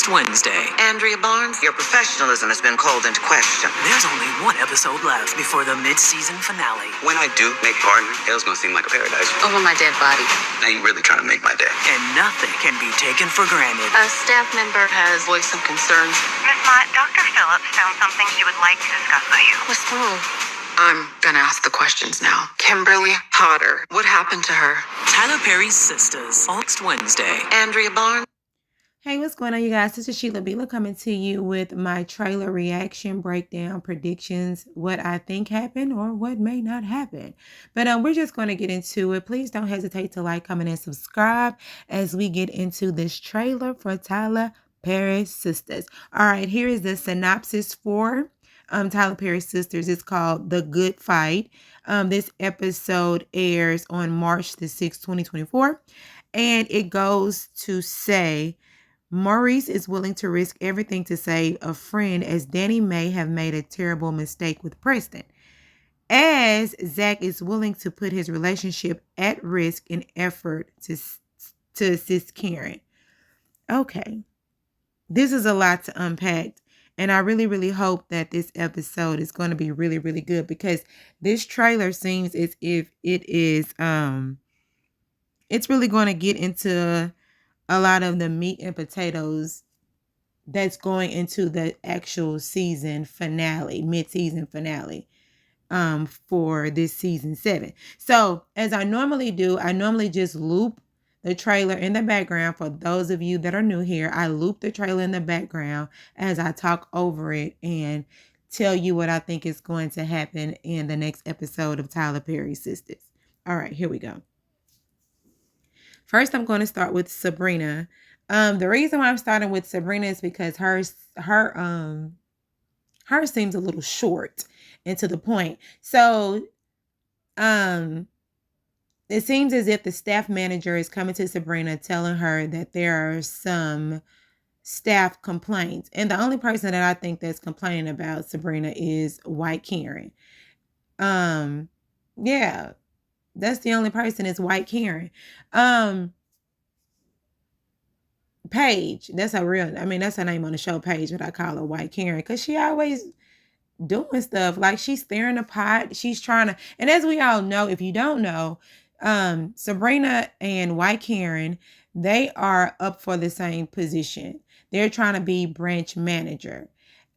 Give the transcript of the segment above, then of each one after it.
Next Wednesday. Andrea Barnes, your professionalism has been called into question. There's only one episode left before the mid-season finale. When I do make partner, hell's gonna seem like a paradise. Over my dead body. Now you really trying to make my day. And nothing can be taken for granted. A staff member has voiced some concerns. Miss Mott, Dr. Phillips found something she would like to discuss with you. What's wrong? I'm gonna ask the questions now. Kimberly Potter, what happened to her? Tyler Perry's Sistas. Next Wednesday. Andrea Barnes. Hey, what's going on, you guys? This is Sheila Bila coming to you with my trailer reaction, breakdown, predictions, what I think happened or what may not happen. But we're just going to get into it. Please don't hesitate to like, comment, and subscribe as we get into this trailer for Tyler Perry's Sistas. All right, here is the synopsis for Tyler Perry's Sistas. It's called The Good Fight. This episode airs on March the 6th, 2024. And it goes to say, Maurice is willing to risk everything to save a friend as Danny may have made a terrible mistake with Preston. As Zach is willing to put his relationship at risk in effort to assist Karen. Okay. This is a lot to unpack. And I really, really hope that this episode is going to be really, really good because this trailer seems as if it is, it's really going to get into a lot of the meat and potatoes that's going into the actual season finale, mid-season finale, for this season 7. So as I normally do, I normally just loop the trailer in the background. For those of you that are new here, I loop the trailer in the background as I talk over it and tell you what I think is going to happen in the next episode of Tyler Perry's Sistas. All right, here we go. First, I'm going to start with Sabrina. The reason why I'm starting with Sabrina is because her seems a little short and to the point. So, it seems as if the staff manager is coming to Sabrina telling her that there are some staff complaints. And the only person that I think that's complaining about Sabrina is White Karen. Yeah, that's the only person is White Karen. Paige, that's her name on the show, Paige, but I call her White Karen because she always doing stuff like she's stirring the pot. She's trying to, and as we all know, if you don't know, Sabrina and White Karen, they are up for the same position. They're trying to be branch manager.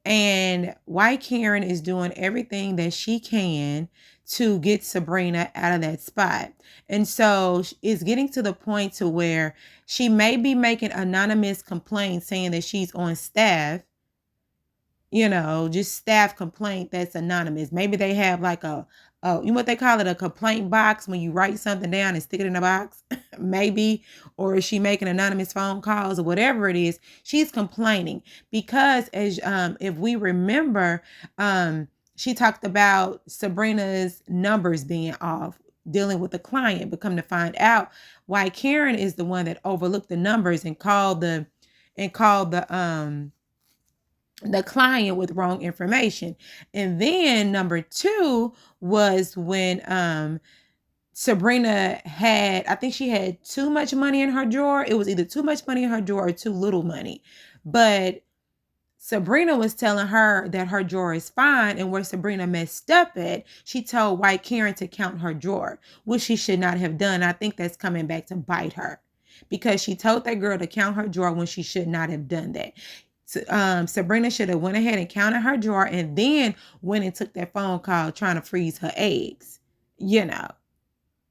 And White Karen is doing everything that she can to get Sabrina out of that spot. And so it's getting to the point to where she may be making anonymous complaints saying that she's on staff, just staff complaint that's anonymous. Maybe they have like what they call it, a complaint box when you write something down and stick it in a box, maybe, or is she making anonymous phone calls or whatever it is, she's complaining because if we remember, she talked about Sabrina's numbers being off, dealing with the client, but come to find out, White Karen is the one that overlooked the numbers and called the client with wrong information. And then number 2 was when Sabrina I think she had too much money in her drawer. It was either too much money in her drawer or too little money. But Sabrina was telling her that her drawer is fine, and where Sabrina messed up at, she told White Karen to count her drawer, which she should not have done. I think that's coming back to bite her because she told that girl to count her drawer when she should not have done that. Sabrina should have went ahead and counted her drawer and then went and took that phone call trying to freeze her eggs,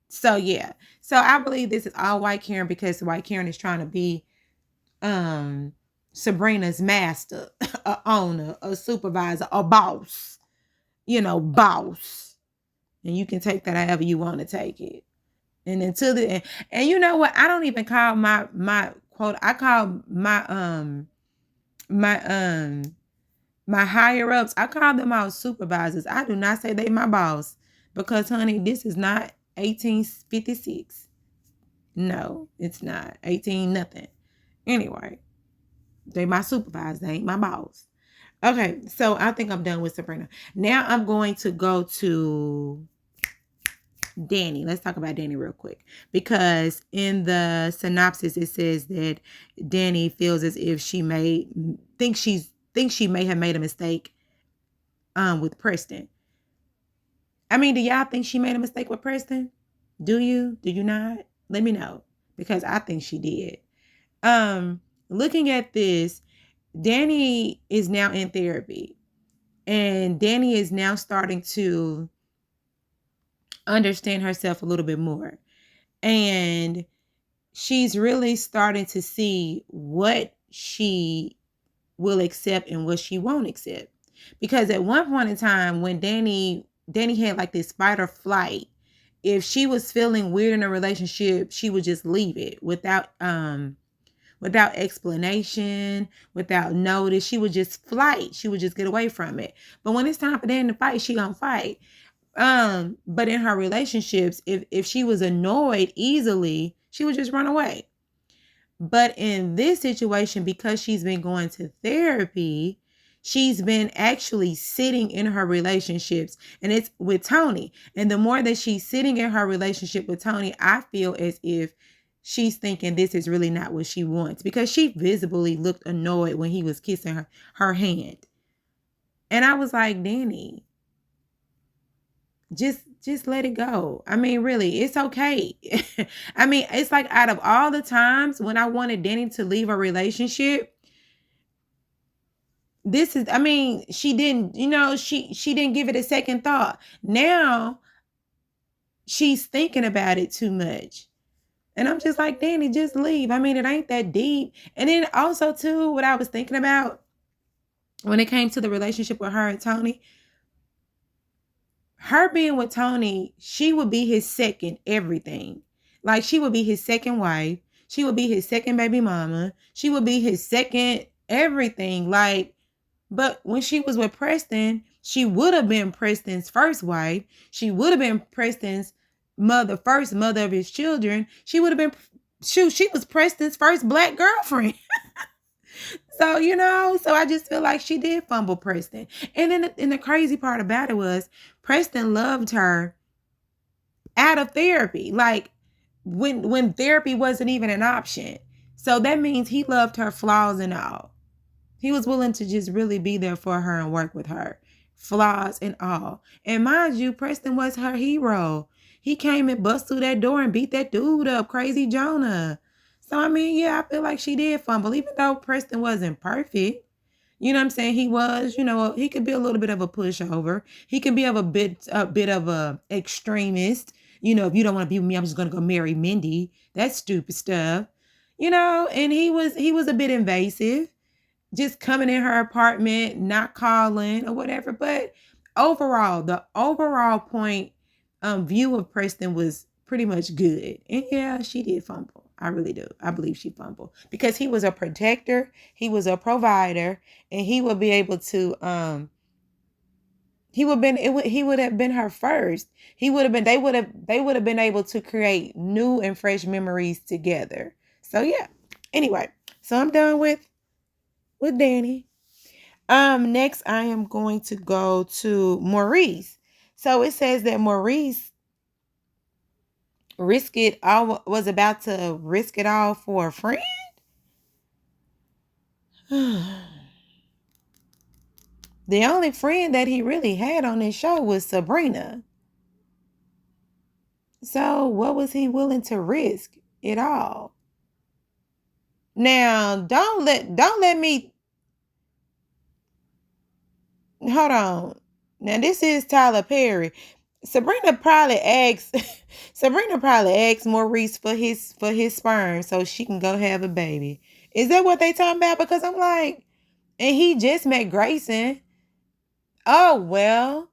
So, yeah. So, I believe this is all White Karen because White Karen is trying to be Sabrina's master, a owner, a supervisor, a boss, boss. And you can take that however you want to take it. And then to the end. And you know what? I don't even call my quote. I call my higher ups, I call them all supervisors. I do not say they my boss because, honey, this is not 1856. No, it's not 18 nothing. Anyway, they my supervisors. They ain't my boss. Okay, so I think I'm done with Sabrina. Now I'm going to go to Danny. Let's talk about Danny real quick. Because in the synopsis, it says that Danny feels as if she thinks she may have made a mistake with Preston. I mean, do y'all think she made a mistake with Preston? Do you? Do you not? Let me know. Because I think she did. Looking at this, Danny is now in therapy. And Danny is now starting to understand herself a little bit more. And she's really starting to see what she will accept and what she won't accept. Because at one point in time, when Danny had like this fight or flight, if she was feeling weird in a relationship, she would just leave it without explanation, without notice. She would just flight. She would just get away from it. But when it's time for Danny to fight, she gonna fight. But in her relationships, if she was annoyed easily, she would just run away. But in this situation, because she's been going to therapy, she's been actually sitting in her relationships, and it's with Tony. And the more that she's sitting in her relationship with Tony, I feel as if she's thinking this is really not what she wants, because she visibly looked annoyed when he was kissing her hand. And I was like, Danny, just let it go. I mean, really, it's okay. I mean, it's like out of all the times when I wanted Danny to leave a relationship, she didn't, she didn't give it a second thought. Now she's thinking about it too much. And I'm just like, Danny, just leave. I mean, it ain't that deep. And then also too, what I was thinking about when it came to the relationship with her and Tony, her being with Tony, she would be his second everything. Like, she would be his second wife. She would be his second baby mama. She would be his second everything. Like, but when she was with Preston, she would have been Preston's first wife. She would have been Preston's first mother of his children. She would have been, she was Preston's first black girlfriend. So, so I just feel like she did fumble Preston. And then the crazy part about it was Preston loved her out of therapy. Like, when therapy wasn't even an option. So that means he loved her flaws and all. He was willing to just really be there for her and work with her, flaws and all. And mind you, Preston was her hero. He came and bust through that door and beat that dude up, Crazy Jonah. So, I mean, yeah, I feel like she did fumble, even though Preston wasn't perfect. You know what I'm saying? He was, he could be a little bit of a pushover. He can be a bit of a extremist. If you don't want to be with me, I'm just going to go marry Mindy. That's stupid stuff. And he was a bit invasive, just coming in her apartment, not calling or whatever. But overall, the overall point view of Preston was pretty much good. And yeah, she did fumble. I really do. I believe she fumbled because he was a protector. He was a provider, and he would be able to, he would have been her first. They would have been able to create new and fresh memories together. So yeah. Anyway, so I'm done with Danny. Next I am going to go to Maurice. So it says that Maurice was about to risk it all for a friend. The only friend that he really had on this show was Sabrina. So what was he willing to risk it all? Now, don't let me, hold on. Now, this is Tyler Perry. Sabrina probably asked Maurice for his sperm so she can go have a baby. Is that what they talking about? Because I'm like, and he just met Grayson. Oh, well,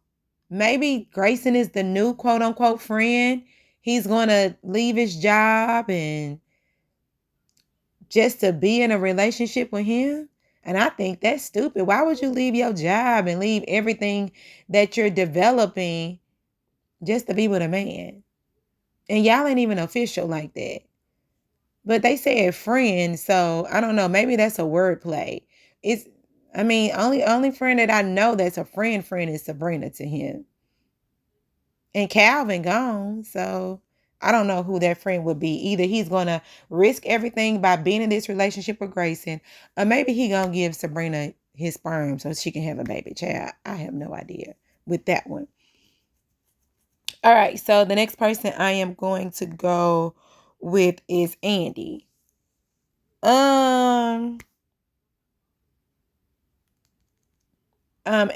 maybe Grayson is the new quote unquote friend. He's going to leave his job and just to be in a relationship with him. And I think that's stupid. Why would you leave your job and leave everything that you're developing just to be with a man? And y'all ain't even official like that. But they said friend, so I don't know. Maybe that's a wordplay. Only friend that I know that's a friend is Sabrina to him. And Calvin gone. So I don't know who that friend would be. Either he's going to risk everything by being in this relationship with Grayson, or maybe he going to give Sabrina his sperm so she can have a baby child. I have no idea with that one. All right. So the next person I am going to go with is Andy.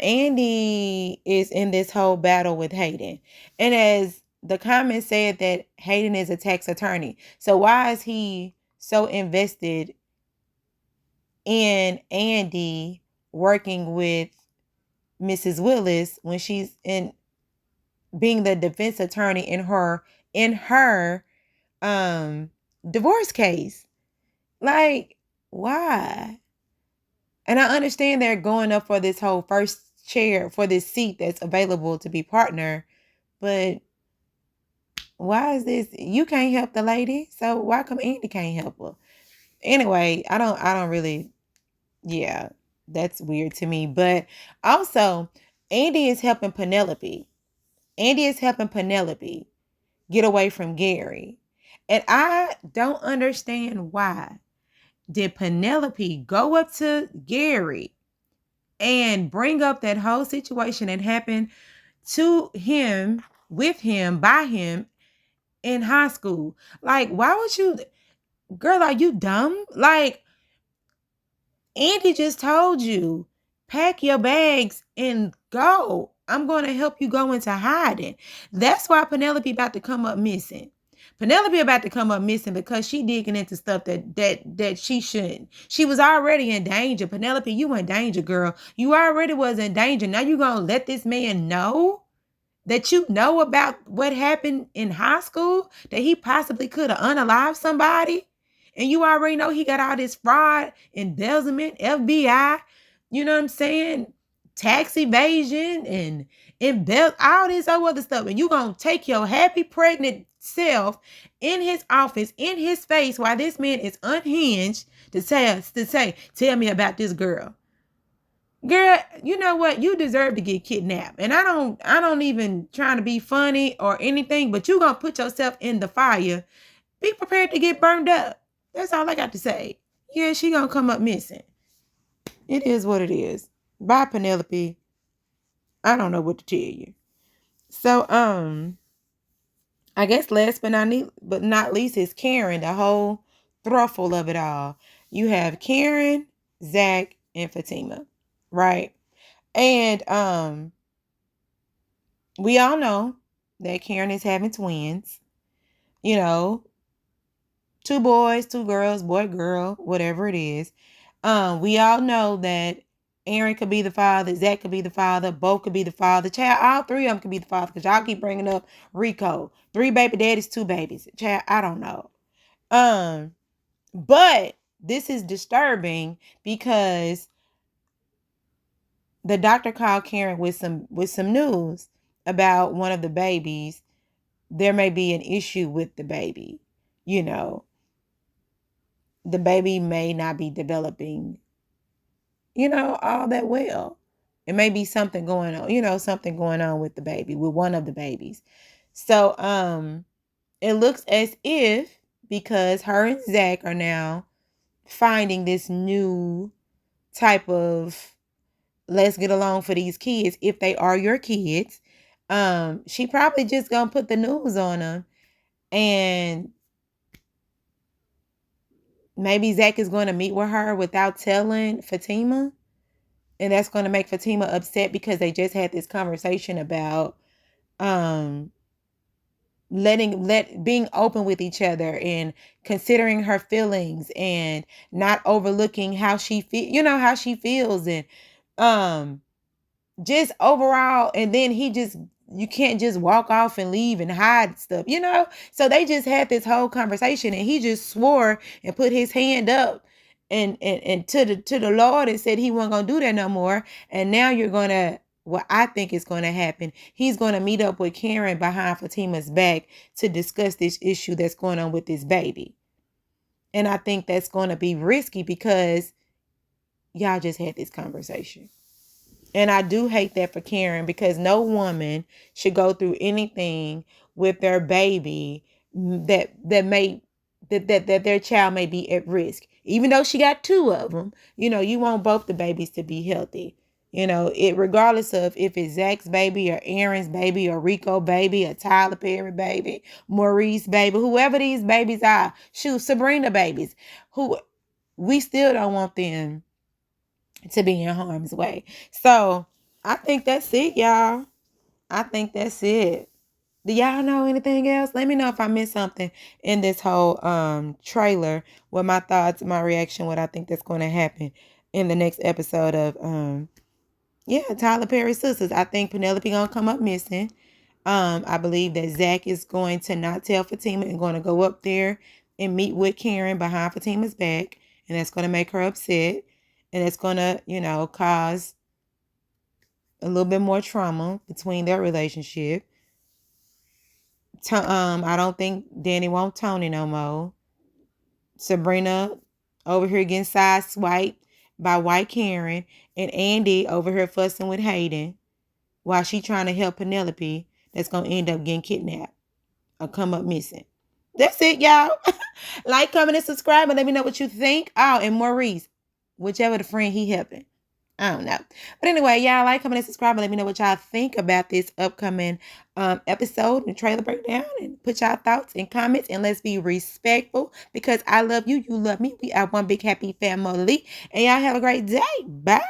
Andy is in this whole battle with Hayden. And as the comment said that Hayden is a tax attorney. So why is he so invested in Andy working with Mrs. Willis when she's in being the defense attorney in her divorce case? Like, why? And I understand they're going up for this whole first chair, for this seat that's available to be partner, but why is this? You can't help the lady, so why come Andy can't help her? Anyway, I don't really, yeah, that's weird to me. But also, Andy is helping Penelope. Andy is helping Penelope get away from Gary. And I don't understand why did Penelope go up to Gary and bring up that whole situation that happened to him, with him, by him in high school. Like, why would you, girl, are you dumb? Like, Andy just told you, pack your bags and go. I'm going to help you go into hiding. That's why Penelope about to come up missing. Penelope about to come up missing because she digging into stuff that she shouldn't. She was already in danger. Penelope, you in danger, girl. You already was in danger. Now you gonna let this man know that you know about what happened in high school, that he possibly could have unalived somebody, and you already know he got all this fraud, embezzlement, FBI, you know what I'm saying, tax evasion, and all this other stuff, and you gonna take your happy pregnant self in his office, in his face, while this man is unhinged to say, tell me about this girl. Girl, you know what? You deserve to get kidnapped. And I don't even trying to be funny or anything, but you gonna put yourself in the fire. Be prepared to get burned up. That's all I got to say. Yeah, she gonna come up missing. It is what it is. Bye, Penelope. I don't know what to tell you. So, I guess last but not least is Karen, the whole thruffle of it all. You have Karen, Zach, and Fatima, right? And we all know that Karen is having twins. You know, 2 boys, 2 girls, boy, girl, whatever it is. We all know that Aaron could be the father, Zach could be the father, Bo could be the father. Child, all 3 of them could be the father because y'all keep bringing up Rico. 3 baby daddies, 2 babies. Child, I don't know. But this is disturbing because the doctor called Karen with some news about one of the babies. There may be an issue with the baby. You know, the baby may not be developing, all that well. It may be something going on, something going on with the baby, with one of the babies. So, it looks as if, because her and Zach are now finding this new type of let's get along for these kids, if they are your kids, she probably just gonna put the news on them, and maybe Zach is going to meet with her without telling Fatima. And that's going to make Fatima upset because they just had this conversation about being open with each other and considering her feelings and not overlooking how she how she feels, and just overall. And then you can't just walk off and leave and hide stuff. So they just had this whole conversation, and he just swore and put his hand up and to the Lord and said he wasn't gonna do that no more. And now what I think is going to happen, he's going to meet up with Karen behind Fatima's back to discuss this issue that's going on with this baby. And I think that's going to be risky because y'all just had this conversation. And I do hate that for Karen, because no woman should go through anything with their baby that their child may be at risk. Even though she got 2 of them, you want both the babies to be healthy. It regardless of if it's Zach's baby or Aaron's baby or Rico baby or Tyler Perry baby, Maurice baby, whoever these babies are, shoot, Sabrina babies, who we still don't want them to be in harm's way. So I think that's it, y'all. I think that's it. Do y'all know anything else? Let me know if I missed something in this whole trailer. What my thoughts, my reaction, what I think that's going to happen in the next episode of Tyler Perry Sistas. I think Penelope gonna come up missing. I believe that Zach is going to not tell Fatima and going to go up there and meet with Karen behind Fatima's back, and that's going to make her upset, and it's going to cause a little bit more trauma between their relationship. I don't think Danny wants Tony no more. Sabrina over here getting sideswiped by white Karen, and Andy over here fussing with Hayden while she trying to help Penelope that's going to end up getting kidnapped or come up missing. That's it, y'all. Like, comment, and subscribe, and let me know what you think. Oh, and Maurice, whichever the friend he helping. I don't know. But anyway, y'all, like, comment, and subscribe, and let me know what y'all think about this upcoming episode and trailer breakdown, and put y'all thoughts and comments, and let's be respectful, because I love you, you love me. We are one big happy family, and y'all have a great day. Bye.